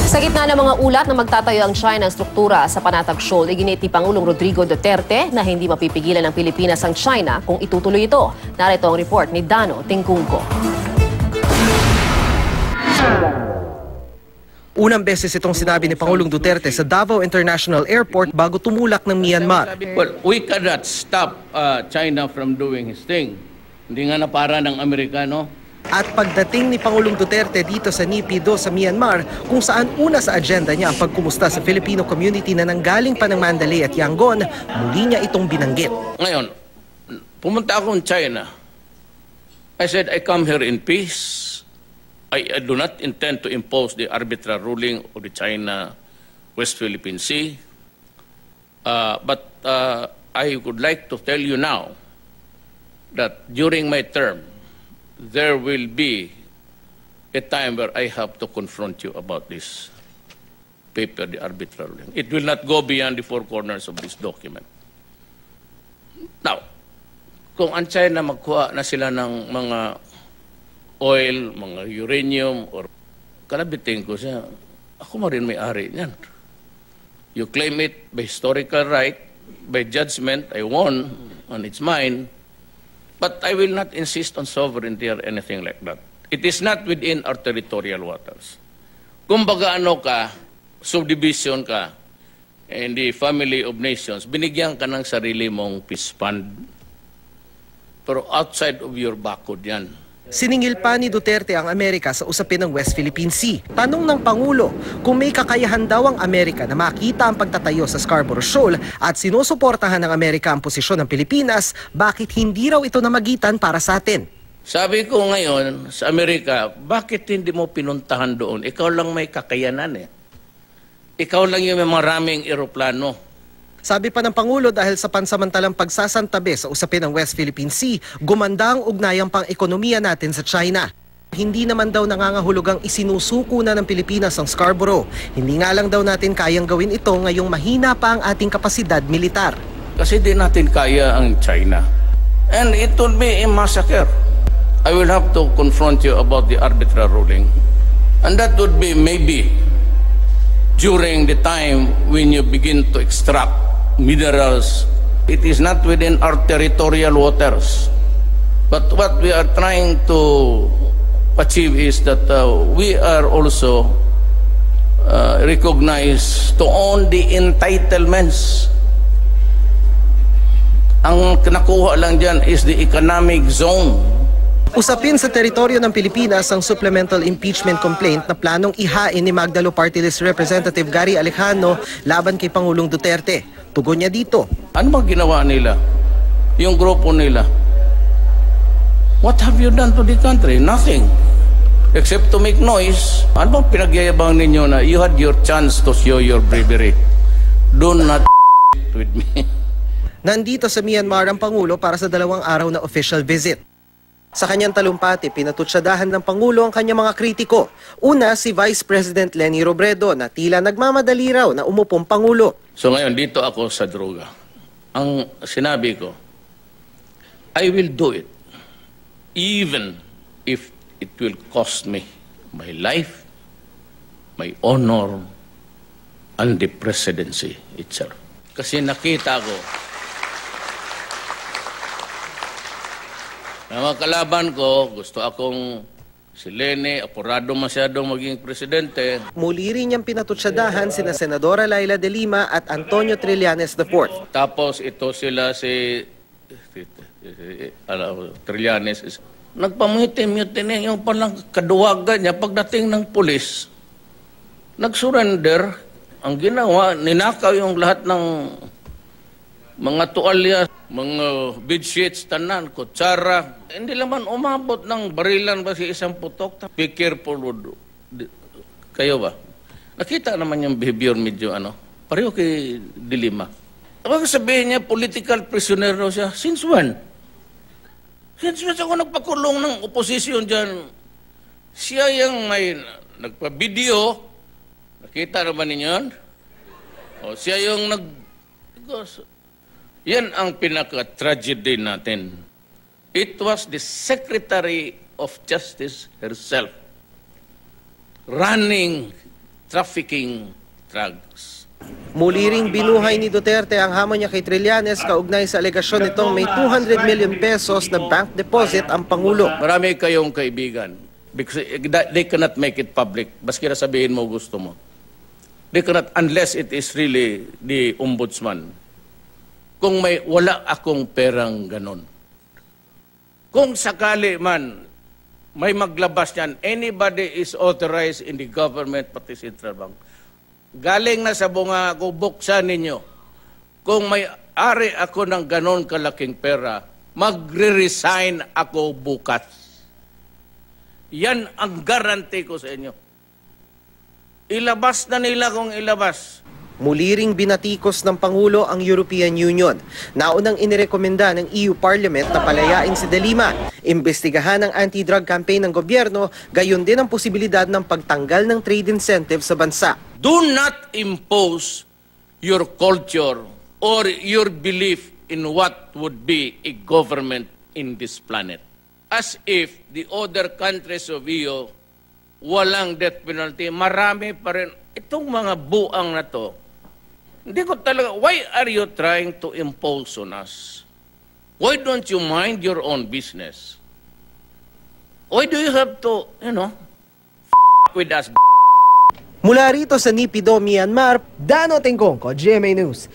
Sa gitna ng mga ulat na magtatayo ang China ng struktura sa Panatag Shoal, iginit ni Pangulong Rodrigo Duterte na hindi mapipigilan ng Pilipinas ang China kung itutuloy ito. Narito ang report ni Dano Tingkungko. Unang beses itong sinabi ni Pangulong Duterte sa Davao International Airport bago tumulak ng Myanmar. Well, we cannot stop China from doing his thing. Hindi nga na para ng Amerikano. At pagdating ni Pangulong Duterte dito sa NIPIDO sa Myanmar, kung saan una sa agenda niya ang pagkumusta sa Filipino community na nanggaling pa ng Mandalay at Yangon, muli niya itong binanggit. Ngayon, pumunta akong China. I said, I come here in peace. I do not intend to impose the arbitrary ruling of the China West Philippine Sea. But I would like to tell you now that during my term, there will be a time where I have to confront you about this paper, the arbitrary ruling. It will not go beyond the four corners of this document. Now, kung ang China magkuha na sila ng mga oil, mga uranium, or kalabitin ko siya, ako rin may-ari niyan. You claim it by historical right, by judgment, I won, and it's mine. But I will not insist on sovereignty or anything like that. It is not within our territorial waters. Kumbaga ano ka, subdivision ka, in the family of nations, binigyan ka ng sarili mong peace fund. Pero outside of your bakod yan. Siningil pa ni Duterte ang Amerika sa usapin ng West Philippine Sea. Tanong ng Pangulo kung may kakayahan daw ang Amerika na makita ang pagtatayo sa Scarborough Shoal at sinusuportahan ng Amerika ang posisyon ng Pilipinas, bakit hindi raw ito namagitan para sa atin? Sabi ko ngayon sa Amerika, bakit hindi mo pinuntahan doon? Ikaw lang may kakayanan eh. Ikaw lang yung may maraming eroplano. Sabi pa ng Pangulo dahil sa pansamantalang pagsasantabi sa usapin ng West Philippine Sea, gumanda ang ugnayang pang-ekonomiya natin sa China. Hindi naman daw nangangahulugang isinusuko na ng Pilipinas ang Scarborough. Hindi nga lang daw natin kayang gawin ito ngayong mahina pa ang ating kapasidad militar. Kasi di natin kaya ang China. And it would be a massacre. I will have to confront you about the arbitrary ruling. And that would be maybe during the time when you begin to extract minerals. It is not within our territorial waters. But what we are trying to achieve is that we are also recognized to own the entitlements. Ang nakuha lang dyan is the economic zone. Usapin sa teritoryo ng Pilipinas ang supplemental impeachment complaint na planong ihain ni Magdalo Party List Representative Gary Alejano laban kay Pangulong Duterte. Tugon niya dito. Ano bang ginawa nila? Yung grupo nila. What have you done to the country? Nothing. Except to make noise. Ano bang pinagyayabang ninyo na you had your chance to show your bravery? Do not with me. Nandito sa Myanmar ang Pangulo para sa 2 araw na official visit. Sa kanyang talumpati, pinatutsadahan ng Pangulo ang kanyang mga kritiko. Una, si Vice President Leni Robredo na tila nagmamadali raw na umupong Pangulo. So ngayon, dito ako sa droga. Ang sinabi ko, I will do it even if it will cost me my life, my honor, and the presidency itself. Kasi nakita ko na mga kalaban ko, gusto akong si Leni, apurado masyadong maging presidente. Muli rin niyang pinatutsadahan sina Senadora Laila de Lima at Antonio Trillanes IV. Tapos ito sila si Trillanes. Nagpamute-mute yung palang kaduwagan niya pagdating ng pulis. Nag-surrender. Ang ginawa, ninakaw yung lahat ng mga tuwalya, mga bedsheets, tanan, kutsara. Hindi naman umabot ng barilan ba si isang putok. Be careful. Kayo ba? Nakita naman yung behavior medyo pareho kay Dilima. Kapag sabihin niya, political prisoner daw siya. Since when? Since when ako nagpakulong ng oposisyon dyan? Siya yung may nagpa-video. Nakita naman ninyo yun? O siya yung Yan ang pinaka-tragedy natin. It was the Secretary of Justice herself running trafficking drugs. Muli ring binuhay ni Duterte ang hamon niya kay Trillanes kaugnay sa alegasyon nitong may 200 million pesos na bank deposit ang Pangulo. Marami kayong kaibigan because they cannot make it public. Baski na sabihin mo gusto mo. They cannot unless it is really the ombudsman. Kung wala akong perang ganon. Kung sakali man may maglabas niyan, anybody is authorized in the government, pati Central Bank. Galing na sa bunga ko, buksan ninyo. Kung may ari ako ng ganon kalaking pera, magre-resign ako bukas. Yan ang guarantee ko sa inyo. Ilabas na nila kung ilabas. Muli ring binatikos ng Pangulo ang European Union. Naunang inirekomenda ng EU Parliament na palayain si De Lima. Imbestigahan ang anti-drug campaign ng gobyerno, gayon din ang posibilidad ng pagtanggal ng trade incentive sa bansa. Do not impose your culture or your belief in what would be a government in this planet. As if the other countries of EU walang death penalty, marami pa rin. Itong mga buang na to, hindi ko talaga, why are you trying to impose on us? Why don't you mind your own business? Why do you have to, with us? Mula rito sa Naypyidaw, Myanmar, Dano Tingkong ko, GMA News.